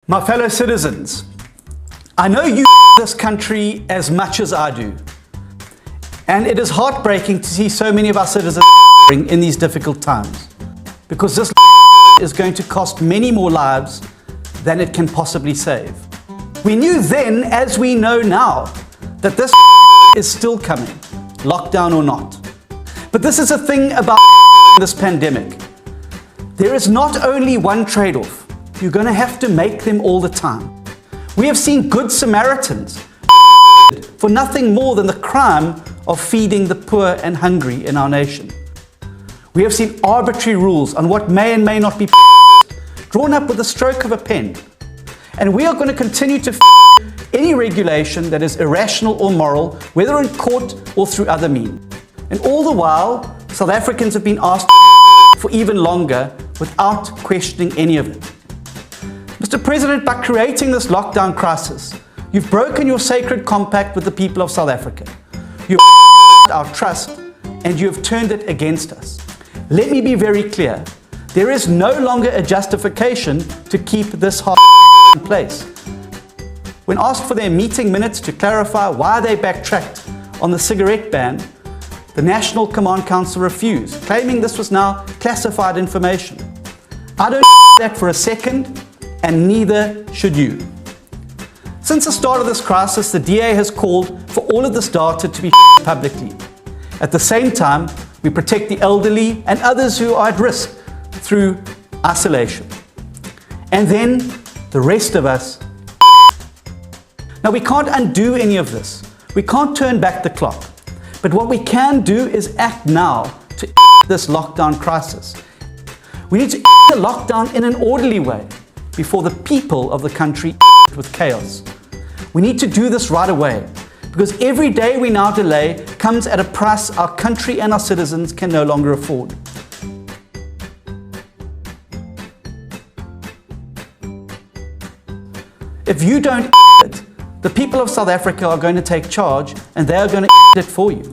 My fellow citizens, I know you this country as much as I do. And it is heartbreaking to see so many of our citizens in these difficult times, because this is going to cost many more lives than it can possibly save. We knew then, as we know now, that this is still coming, lockdown or not. But this is a thing about this pandemic. There is not only one trade-off. You're going to have to make them all the time. We have seen good Samaritans for nothing more than the crime of feeding the poor and hungry in our nation. We have seen arbitrary rules on what may and may not be drawn up with the stroke of a pen. And we are going to continue to any regulation that is irrational or moral, whether in court or through other means. And all the while, South Africans have been asked for even longer without questioning any of it. Mr. President, by creating this lockdown crisis, you've broken your sacred compact with the people of South Africa. You've our trust and you have turned it against us. Let me be very clear. There is no longer a justification to keep this in place. When asked for their meeting minutes to clarify why they backtracked on the cigarette ban, the National Command Council refused, claiming this was now classified information. I don't that for a second, and neither should you. Since the start of this crisis, the DA has called for all of this data to be publicly. At the same time, we protect the elderly and others who are at risk through isolation. And then the rest of us. Now, we can't undo any of this. We can't turn back the clock. But what we can do is act now to this lockdown crisis. We need to the lockdown in an orderly way before the people of the country with chaos. We need to do this right away, because every day we now delay comes at a price our country and our citizens can no longer afford. If you don't it, the people of South Africa are going to take charge and they are going to it for you.